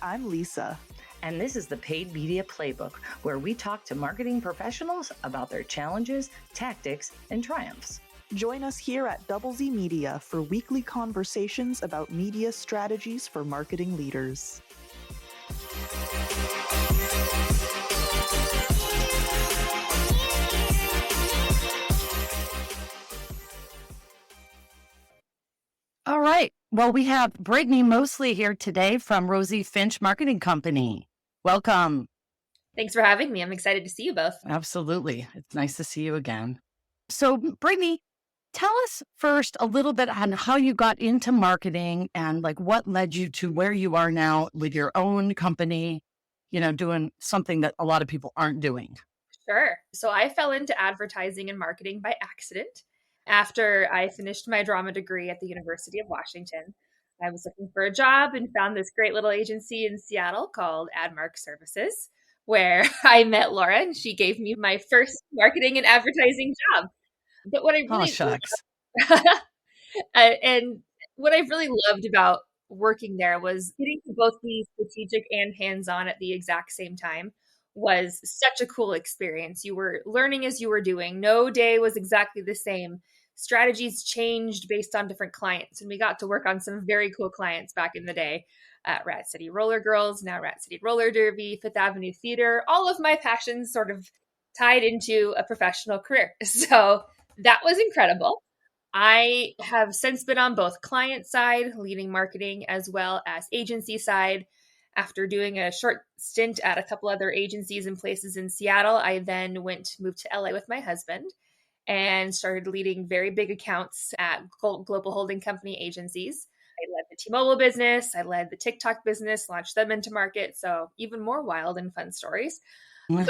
I'm Lisa. And this is the Paid Media Playbook, where we talk to marketing professionals about their challenges, tactics, and triumphs. Join us here at Double Z Media for weekly conversations about media strategies for marketing leaders. All right. Well, we have Brittany Mosley here today from Rosie Finch Marketing Company. Welcome. Thanks for having me. I'm excited to see you both. Absolutely. It's nice to see you again. So, Brittany, tell us first a little bit on how you got into marketing and like what led you to where you are now with your own company, doing something that a lot of people aren't doing. Sure. So I fell into advertising and marketing by accident. After I finished my drama degree at the University of Washington, I was looking for a job and found this great little agency in Seattle called AdMark Services, where I met Laura and she gave me my first marketing and advertising job. But what I really shucks. and what I really loved about working there was getting to both be strategic and hands-on at the exact same time was such a cool experience. You were learning as you were doing. No day was exactly the same. Strategies changed based on different clients, and we got to work on some very cool clients back in the day at Rat City Roller Girls, now Rat City Roller Derby, Fifth Avenue Theater. All of my passions sort of tied into a professional career. So that was incredible. I have since been on both client side, leading marketing, as well as agency side. After doing a short stint at a couple other agencies and places in Seattle, I then moved to LA with my husband and started leading very big accounts at global holding company agencies. I led the T-Mobile business. I led the TikTok business, launched them into market. So even more wild and fun stories. But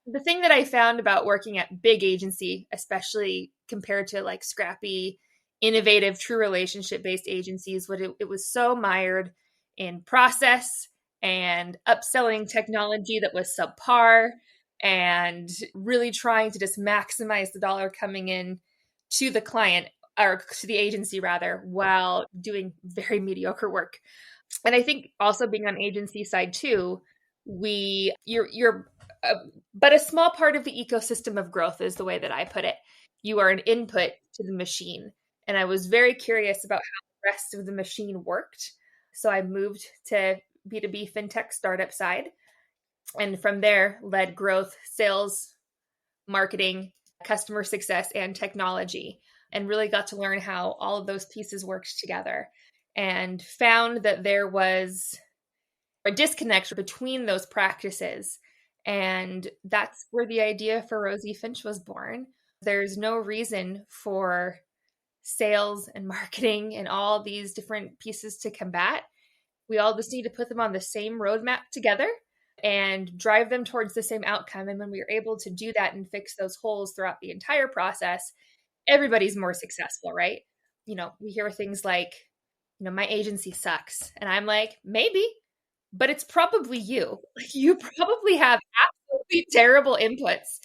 the thing that I found about working at big agency, especially compared to like scrappy, innovative, true relationship-based agencies, it was so mired in process and upselling technology that was subpar and really trying to just maximize the dollar coming in to the client or to the agency rather, while doing very mediocre work. And I think also being on agency side too, you're but a small part of the ecosystem of growth is the way that I put it. You are an input to the machine. And I was very curious about how the rest of the machine worked. So I moved to B2B fintech startup side. And from there, led growth, sales, marketing, customer success, and technology. And really got to learn how all of those pieces worked together. And found that there was a disconnect between those practices. And that's where the idea for Rosie Finch was born. There's no reason for sales and marketing and all these different pieces to combat. We all just need to put them on the same roadmap together and drive them towards the same outcome. And when we are able to do that and fix those holes throughout the entire process, everybody's more successful, right? We hear things like, my agency sucks. And I'm like, maybe, but it's probably you. You probably have absolutely terrible inputs,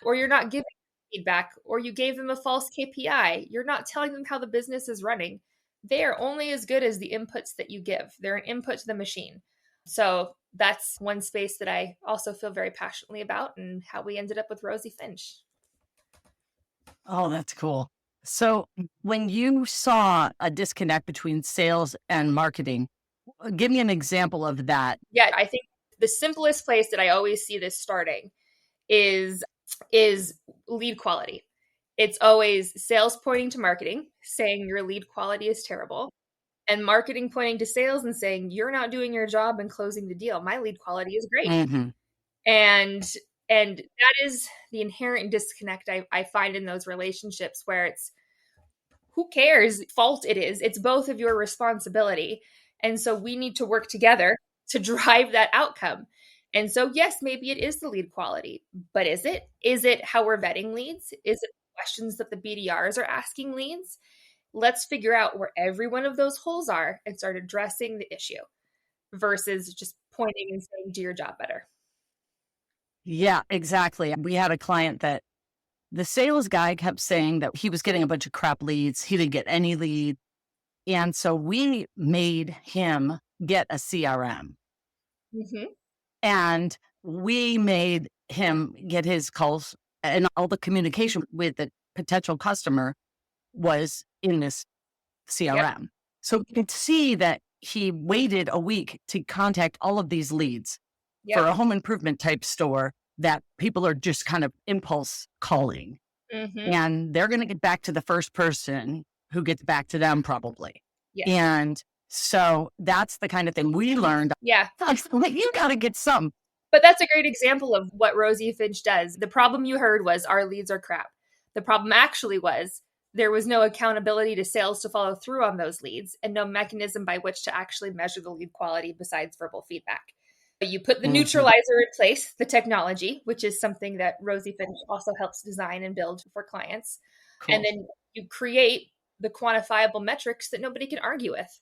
or you're not giving feedback, or you gave them a false KPI. You're not telling them how the business is running. They are only as good as the inputs that you give. They're an input to the machine. So that's one space that I also feel very passionately about, and how we ended up with Rosie Finch. Oh, that's cool. So when you saw a disconnect between sales and marketing, give me an example of that. Yeah, I think the simplest place that I always see this starting is lead quality. It's always sales pointing to marketing, saying your lead quality is terrible, and marketing pointing to sales and saying you're not doing your job and closing the deal. My lead quality is great. Mm-hmm. And that is the inherent disconnect I find in those relationships, where it's who cares fault it is. It's both of your responsibility. And so we need to work together to drive that outcome. And so, yes, maybe it is the lead quality, but is it? Is it how we're vetting leads? Is it questions that the BDRs are asking leads? Let's figure out where every one of those holes are and start addressing the issue versus just pointing and saying, do your job better. Yeah, exactly. We had a client that the sales guy kept saying that he was getting a bunch of crap leads. He didn't get any lead. And so we made him get a CRM. Mm-hmm. And we made him get his calls, and all the communication with the potential customer was in this Yep. CRM. So you could see that he waited a week to contact all of these leads for Yep. a home improvement type store that people are just kind of impulse calling. Mm-hmm. And they're going to get back to the first person who gets back to them probably. Yes. And so that's the kind of thing we learned. Yeah. Like, you got to get some. But that's a great example of what Rosie Finch does. The problem you heard was our leads are crap. The problem actually was there was no accountability to sales to follow through on those leads and no mechanism by which to actually measure the lead quality besides verbal feedback. You put the neutralizer in place, the technology, which is something that Rosie Finch also helps design and build for clients. Cool. And then you create the quantifiable metrics that nobody can argue with.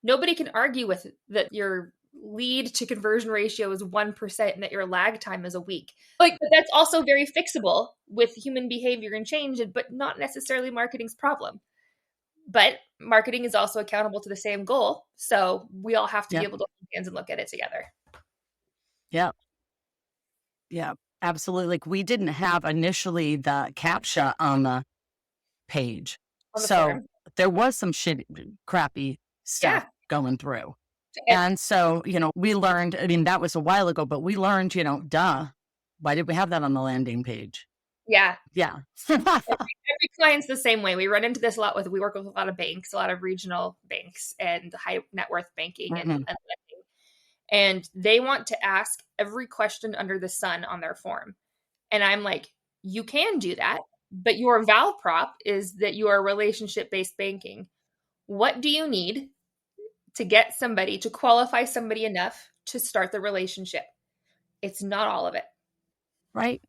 Nobody can argue with that your lead to conversion ratio is 1% and that your lag time is a week. Like, but that's also very fixable with human behavior and change, but not necessarily marketing's problem. But marketing is also accountable to the same goal. So we all have to be able to hold hands and look at it together. Yeah. Yeah, absolutely. Like, we didn't have initially the CAPTCHA on the page. So there was some crappy stuff going through. And so, we learned, that was a while ago, but we learned, why did we have that on the landing page? Yeah. Yeah. Every client's the same way. We run into this a lot we work with a lot of banks, a lot of regional banks and high net worth banking and lending. And they want to ask every question under the sun on their form. And I'm like, you can do that, but your val prop is that you are relationship-based banking. What do you need to get somebody, to qualify somebody enough to start the relationship? It's not all of it. Right.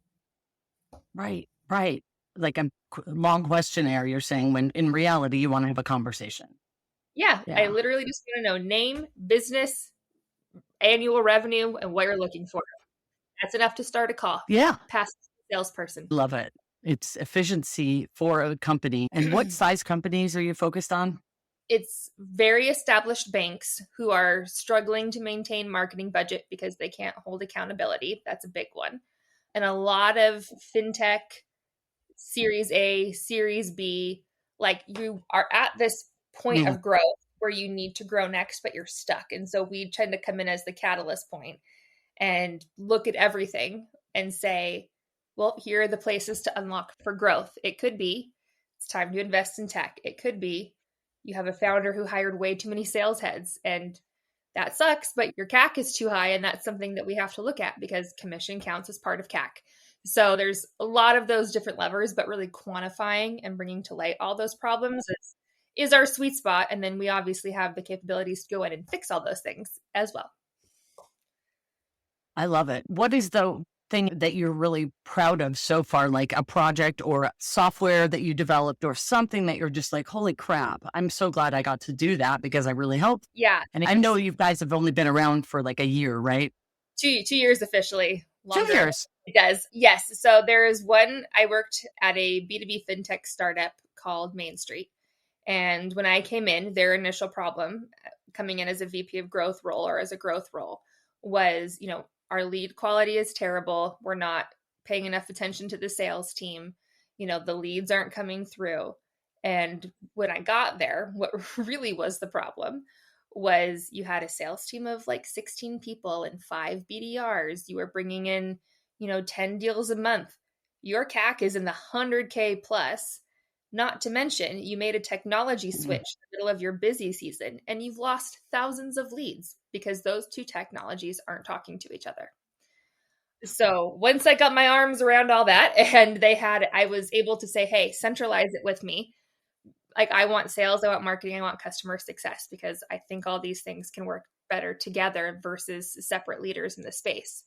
Like a long questionnaire, you're saying, when in reality, you want to have a conversation. Yeah. I literally just want to know name, business, annual revenue, and what you're looking for. That's enough to start a call. Yeah. Past salesperson. Love it. It's efficiency for a company. And what size companies are you focused on? It's very established banks who are struggling to maintain marketing budget because they can't hold accountability. That's a big one. And a lot of fintech, Series A, Series B, like, you are at this point of growth where you need to grow next, but you're stuck. And so we tend to come in as the catalyst point and look at everything and say, well, here are the places to unlock for growth. It could be it's time to invest in tech. It could be you have a founder who hired way too many sales heads and that sucks, but your CAC is too high. And that's something that we have to look at because commission counts as part of CAC. So there's a lot of those different levers, but really quantifying and bringing to light all those problems is our sweet spot. And then we obviously have the capabilities to go in and fix all those things as well. I love it. What is the thing that you're really proud of so far, like a project or software that you developed or something that you're just like, holy crap, I'm so glad I got to do that because I really helped? Yeah. And I know you guys have only been around for like a year, right? 2 years officially. Longer. 2 years. It does. Yes. So there is one, I worked at a B2B fintech startup called Main Street. And when I came in, their initial problem coming in as a VP of growth role or as a growth role was, our lead quality is terrible. We're not paying enough attention to the sales team. The leads aren't coming through. And when I got there, what really was the problem was you had a sales team of like 16 people and 5 BDRs. You were bringing in, 10 deals a month. Your CAC is in the 100K plus. Not to mention, you made a technology switch in the middle of your busy season and you've lost thousands of leads because those two technologies aren't talking to each other. So once I got my arms around all that and I was able to say, hey, centralize it with me. Like, I want sales, I want marketing, I want customer success because I think all these things can work better together versus separate leaders in the space.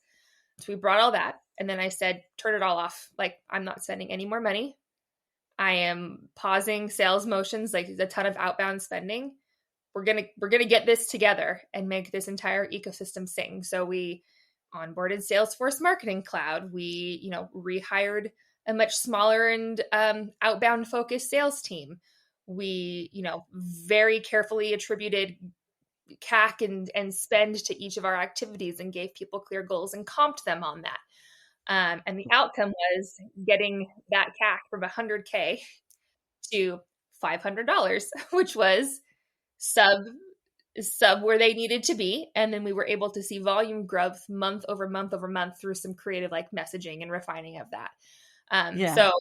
So we brought all that. And then I said, turn it all off. Like, I'm not spending any more money. I am pausing sales motions, like a ton of outbound spending. We're going to get this together and make this entire ecosystem sing. So we onboarded Salesforce Marketing Cloud. We, rehired a much smaller and outbound focused sales team. We, very carefully attributed CAC and spend to each of our activities and gave people clear goals and comped them on that. And the outcome was getting that CAC from $100K to $500, which was sub where they needed to be. And then we were able to see volume growth month over month over month through some creative like messaging and refining of that. So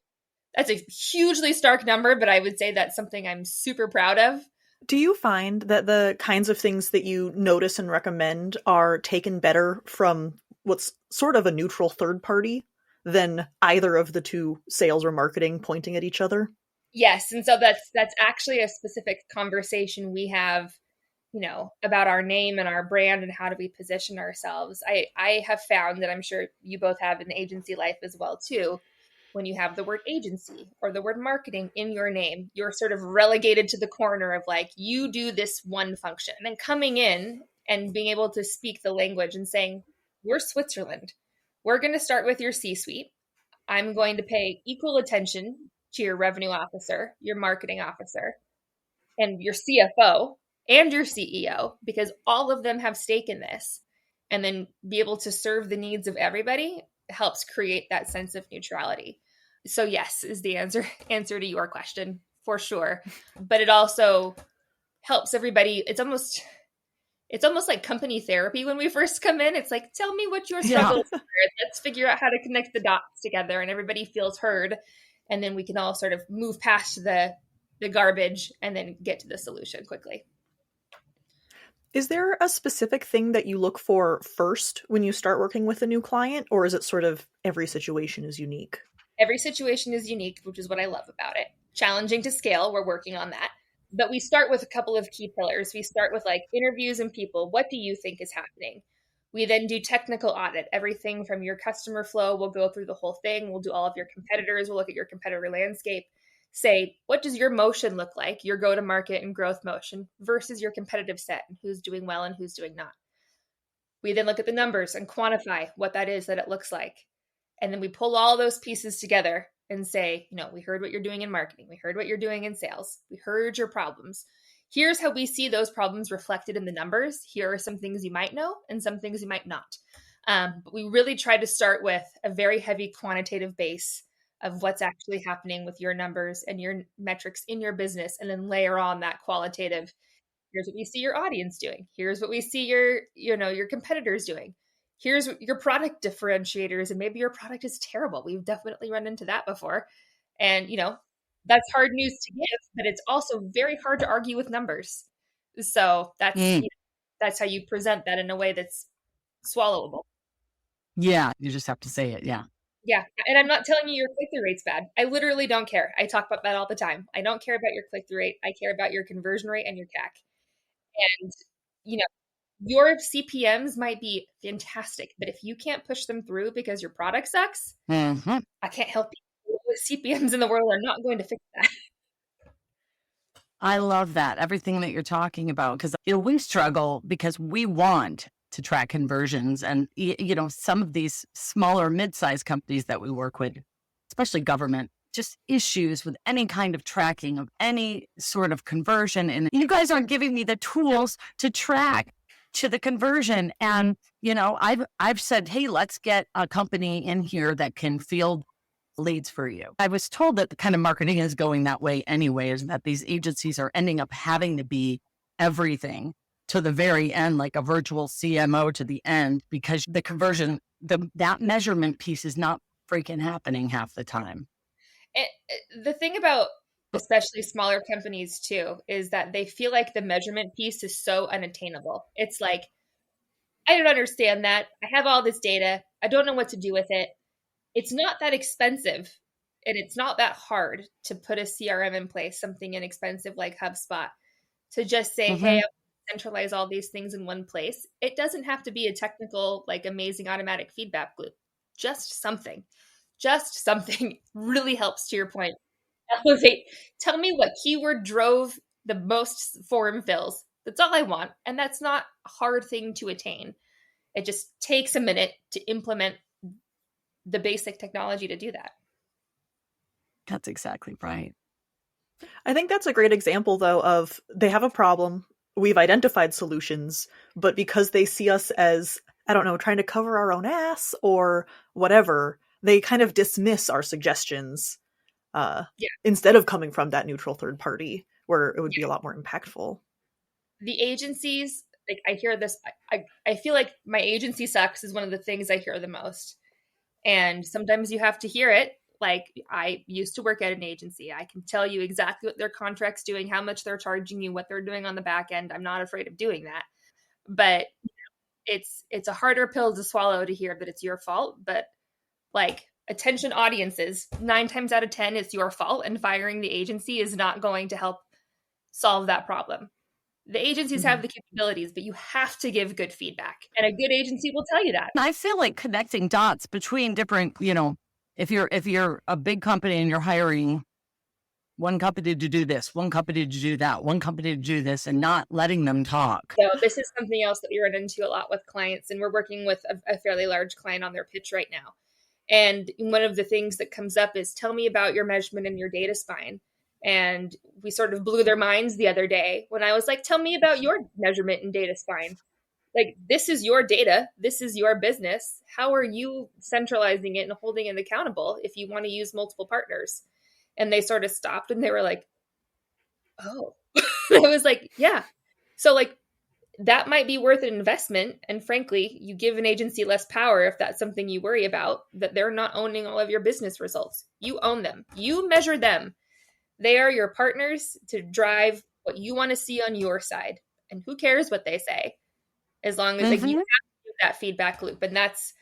that's a hugely stark number, but I would say that's something I'm super proud of. Do you find that the kinds of things that you notice and recommend are taken better from what's sort of a neutral third party than either of the two, sales or marketing, pointing at each other? Yes. And so that's actually a specific conversation we have, about our name and our brand and how do we position ourselves. I have found that, I'm sure you both have in the agency life as well too, when you have the word agency or the word marketing in your name, you're sort of relegated to the corner of like, you do this one function. And then coming in and being able to speak the language and saying, we're Switzerland. We're going to start with your C-suite. I'm going to pay equal attention to your revenue officer, your marketing officer, and your CFO and your CEO, because all of them have stake in this. And then be able to serve the needs of everybody helps create that sense of neutrality. So yes, is the answer to your question for sure. But it also helps everybody. It's almost like company therapy when we first come in. It's like, tell me what your struggles are. Let's figure out how to connect the dots together, and everybody feels heard. And then we can all sort of move past the garbage and then get to the solution quickly. Is there a specific thing that you look for first when you start working with a new client, or is it sort of every situation is unique? Every situation is unique, which is what I love about it. Challenging to scale, we're working on that. But we start with a couple of key pillars. We start with like interviews and people. What do you think is happening? We then do technical audit. Everything from your customer flow, we'll go through the whole thing. We'll do all of your competitors. We'll look at your competitor landscape. Say, what does your motion look like, your go-to-market and growth motion versus your competitive set, and who's doing well and who's doing not. We then look at the numbers and quantify what that is that it looks like. And then we pull all those pieces together and say, we heard what you're doing in marketing. We heard what you're doing in sales. We heard your problems. Here's how we see those problems reflected in the numbers. Here are some things you might know and some things you might not. But we really try to start with a very heavy quantitative base of what's actually happening with your numbers and your metrics in your business, and then layer on that qualitative. Here's what we see your audience doing. Here's what we see your competitors doing. Here's your product differentiators, and maybe your product is terrible. We've definitely run into that before. And, that's hard news to give, but it's also very hard to argue with numbers. So that's how you present that in a way that's swallowable. Yeah, you just have to say it. Yeah. Yeah. And I'm not telling you your click-through rate's bad. I literally don't care. I talk about that all the time. I don't care about your click-through rate. I care about your conversion rate and your CAC. And, your CPMs might be fantastic, but if you can't push them through because your product sucks, I can't help you. CPMs in the world are not going to fix that. I love that. Everything that you're talking about, because we struggle because we want to track conversions. And, some of these smaller mid-sized companies that we work with, especially government, just issues with any kind of tracking of any sort of conversion. And you guys aren't giving me the tools to track to the conversion. And, I've said, hey, let's get a company in here that can field leads for you. I was told that the kind of marketing is going that way anyway, is that these agencies are ending up having to be everything to the very end, like a virtual CMO to the end, because the conversion, that measurement piece is not freaking happening half the time. The thing about especially smaller companies too, is that they feel like the measurement piece is so unattainable. It's like, I don't understand that. I have all this data. I don't know what to do with it. It's not that expensive, and it's not that hard to put a CRM in place, something inexpensive like HubSpot, to just say, hey, I centralize all these things in one place. It doesn't have to be a technical, like amazing automatic feedback loop. Just something really helps, to your point. Elevate. Tell me what keyword drove the most forum fills. That's all I want. And that's not a hard thing to attain. It just takes a minute to implement the basic technology to do that. That's exactly right. I think that's a great example, though, of they have a problem. we've identified solutions, but because they see us as, I don't know, trying to cover our own ass or whatever, they kind of dismiss our suggestions Yeah. instead of coming from that neutral third party where it would be a lot more impactful. The agencies, like I hear this, I feel like my agency sucks is one of the things I hear the most. And sometimes you have to hear it. Like I used to work at an agency. I can tell you exactly what their contract's doing, how much they're charging you, what they're doing on the back end. I'm not afraid of doing that. But it's a harder pill to swallow to hear that it's your fault. But like attention audiences, 9 times out of 10, it's your fault. And firing the agency is not going to help solve that problem. The agencies have the capabilities, but you have to give good feedback. And a good agency will tell you that. I feel like connecting dots between different, if you're a big company and you're hiring one company to do this, one company to do that, one company to do this, and not letting them talk. So this is something else that we run into a lot with clients, and we're working with a fairly large client on their pitch right now. And one of the things that comes up is, tell me about your measurement and your data spine. And we sort of blew their minds the other day when I was like, tell me about your measurement and data spine. Like, this is your data. This is your business. How are you centralizing it and holding it accountable if you want to use multiple partners? And they sort of stopped and they were like, oh. I was like, yeah. So like, that might be worth an investment. And frankly, you give an agency less power if that's something you worry about, that they're not owning all of your business results. You own them. You measure them. They are your partners to drive what you want to see on your side. And who cares what they say? As long as like, you have that feedback loop. And that's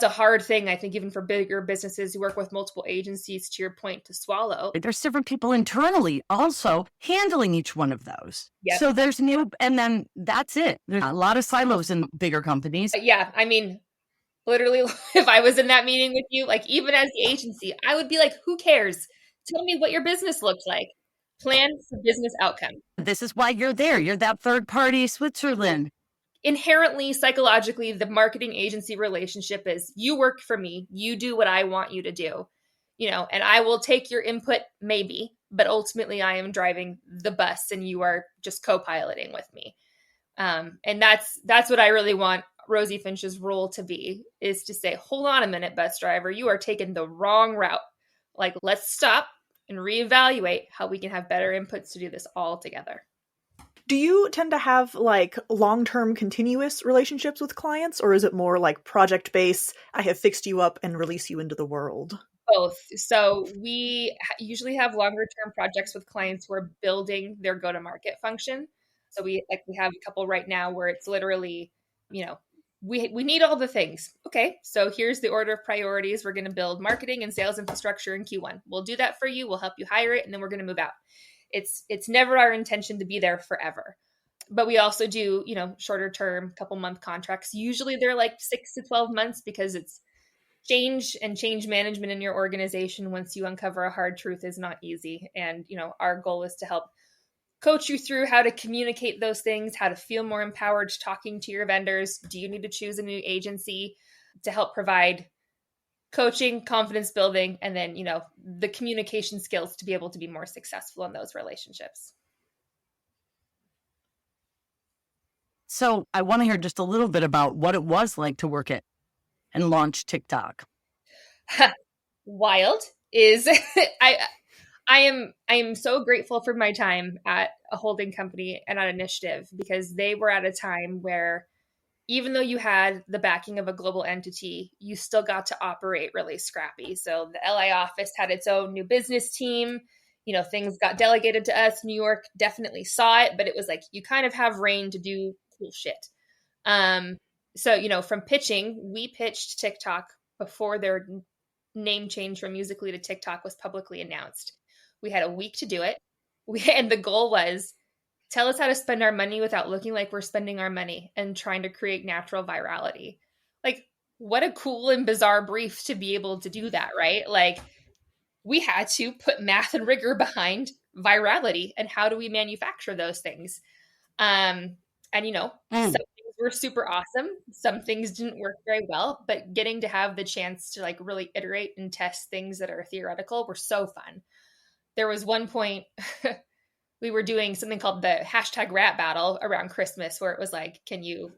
a hard thing, I think, even for bigger businesses who work with multiple agencies, to your point, to swallow. There's different people internally also handling each one of those. Yep. So there's and then that's it. There's a lot of silos in bigger companies. Yeah. I mean, literally, if I was in that meeting with you, like even as the agency, I would be like, who cares? Tell me what your business looks like. Plan for business outcome. This is why you're there. You're that third party Switzerland. Inherently, psychologically, the marketing agency relationship is, you work for me, you do what I want you to do, and I will take your input maybe, but ultimately I am driving the bus and you are just co-piloting with me. And that's what I really want Rosie Finch's role to be, is to say, hold on a minute, bus driver, you are taking the wrong route. Like, let's stop and reevaluate how we can have better inputs to do this all together. Do you tend to have like long-term continuous relationships with clients, or is it more like project-based, I have fixed you up and release you into the world? Both. So we usually have longer-term projects with clients who are building their go-to-market function. So we have a couple right now where it's literally, we need all the things. Okay, so here's the order of priorities. We're going to build marketing and sales infrastructure in Q1. We'll do that for you. We'll help you hire it, and then we're going to move out. It's never our intention to be there forever. But we also do, shorter term, couple month contracts. Usually they're like 6 to 12 months, because it's change management in your organization. Once you uncover a hard truth, is not easy. And, our goal is to help coach you through how to communicate those things, how to feel more empowered talking to your vendors. Do you need to choose a new agency to help provide coaching, confidence building, and then, the communication skills to be able to be more successful in those relationships. So I want to hear just a little bit about what it was like to work at and launch TikTok. Wild is I am so grateful for my time at a holding company and at Initiative, because they were at a time where, even though you had the backing of a global entity, you still got to operate really scrappy. So the LA office had its own new business team. Things got delegated to us. New York definitely saw it, but it was like, you kind of have reign to do cool shit. So, from pitching, we pitched TikTok before their name change from Musical.ly to TikTok was publicly announced. We had a week to do it. And the goal was, tell us how to spend our money without looking like we're spending our money, and trying to create natural virality. Like, what a cool and bizarre brief to be able to do that, right? Like, we had to put math and rigor behind virality and how do we manufacture those things. Some things were super awesome. Some things didn't work very well, but getting to have the chance to like really iterate and test things that are theoretical were so fun. There was one point we were doing something called the hashtag rap battle around Christmas, where it was like, can you,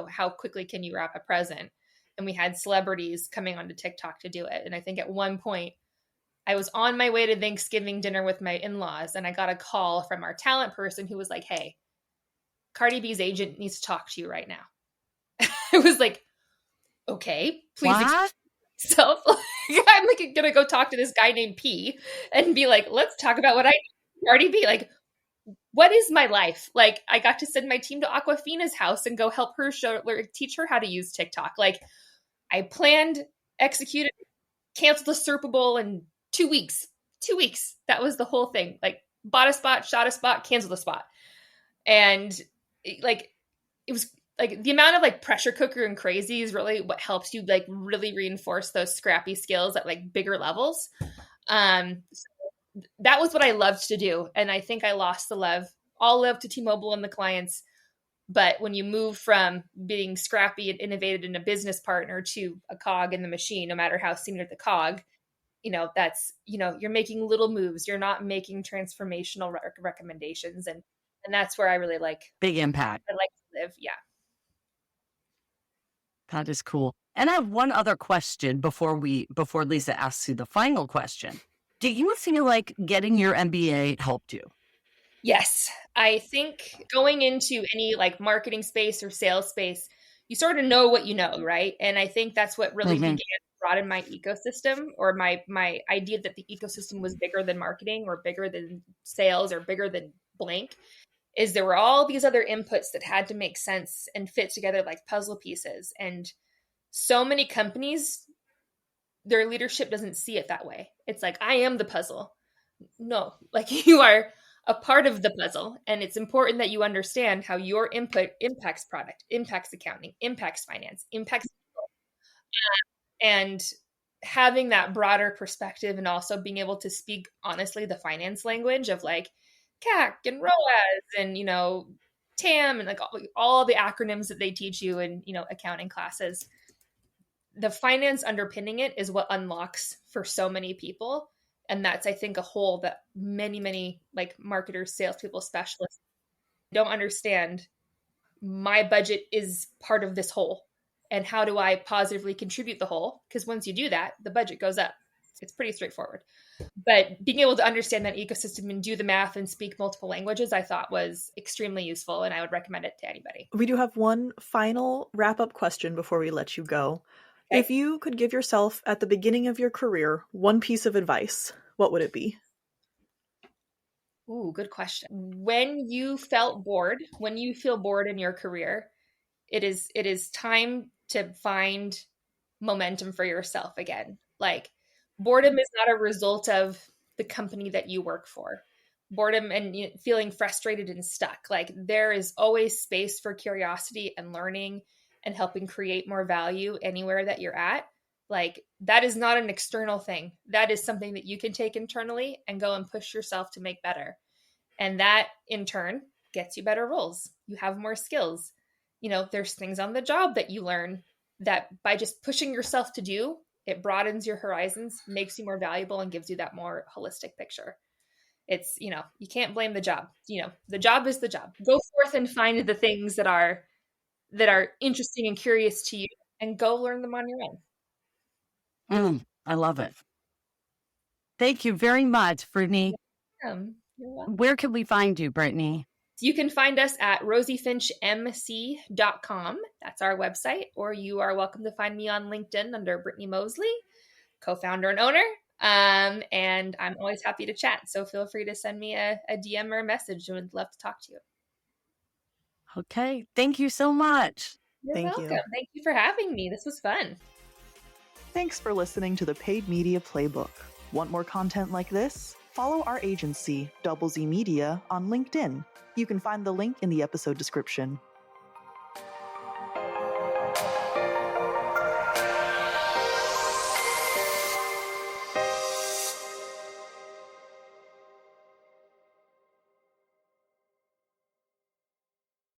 how quickly can you wrap a present? And we had celebrities coming onto TikTok to do it. And I think at one point I was on my way to Thanksgiving dinner with my in-laws, and I got a call from our talent person who was like, hey, Cardi B's agent needs to talk to you right now. I was like, okay, please What? yourself. I'm like gonna go talk to this guy named P and be like, let's talk about what I do. Cardi B. Like, what is my life? Like, I got to send my team to Awkwafina's house and go help her teach her how to use TikTok. Like, I planned, executed, canceled the Super Bowl in 2 weeks. 2 weeks. That was the whole thing. Like, bought a spot, shot a spot, canceled a spot. And it was like the amount of like pressure cooker and crazy is really what helps you like really reinforce those scrappy skills at like bigger levels. So that was what I loved to do. And I think I lost the love. All love to T-Mobile and the clients. But when you move from being scrappy and innovative and a business partner to a cog in the machine, no matter how senior the cog, that's, you're making little moves. You're not making transformational recommendations. And that's where I really like big impact. I like to live. Yeah. That is cool. And I have one other question before Lisa asks you the final question. Do you feel like getting your MBA helped you? Yes. I think going into any like marketing space or sales space, you sort of know what you know, right? And I think that's what really began to broaden my ecosystem, or my idea that the ecosystem was bigger than marketing or bigger than sales or bigger than blank, is there were all these other inputs that had to make sense and fit together like puzzle pieces. And so many companies, their leadership doesn't see it that way. It's like, I am the puzzle. No, like you are a part of the puzzle. And it's important that you understand how your input impacts product, impacts accounting, impacts finance, impacts people. And having that broader perspective, and also being able to speak honestly the finance language of like CAC and ROAS and, TAM and like all the acronyms that they teach you in, accounting classes. The finance underpinning it is what unlocks for so many people. And that's, I think, a hole that many, many like marketers, salespeople, specialists don't understand. My budget is part of this whole. And how do I positively contribute the whole? Because once you do that, the budget goes up. It's pretty straightforward. But being able to understand that ecosystem and do the math and speak multiple languages, I thought was extremely useful, and I would recommend it to anybody. We do have one final wrap-up question before we let you go. Okay. If you could give yourself at the beginning of your career one piece of advice, what would it be? Ooh, good question. When you feel bored in your career, it is time to find momentum for yourself again. Like, boredom is not a result of the company that you work for. Boredom and feeling frustrated and stuck. Like, there is always space for curiosity and learning and helping create more value anywhere that you're at. Like, that is not an external thing. That is something that you can take internally and go and push yourself to make better. And that in turn gets you better roles. You have more skills. There's things on the job that you learn that by just pushing yourself to do, it broadens your horizons, makes you more valuable, and gives you that more holistic picture. It's, you can't blame the job. The job is the job. Go forth and find the things that are interesting and curious to you, and go learn them on your own. I love it. Thank you very much, Brittany. You're welcome. Where can we find you, Brittany? You can find us at rosiefinchmc.com. That's our website. Or you are welcome to find me on LinkedIn under Brittany Mosley, co-founder and owner. And I'm always happy to chat. So feel free to send me a DM or a message. I would love to talk to you. Okay. Thank you so much. You're welcome. Thank you for having me. This was fun. Thanks for listening to the Paid Media Playbook. Want more content like this? Follow our agency, Double Z Media, on LinkedIn. You can find the link in the episode description.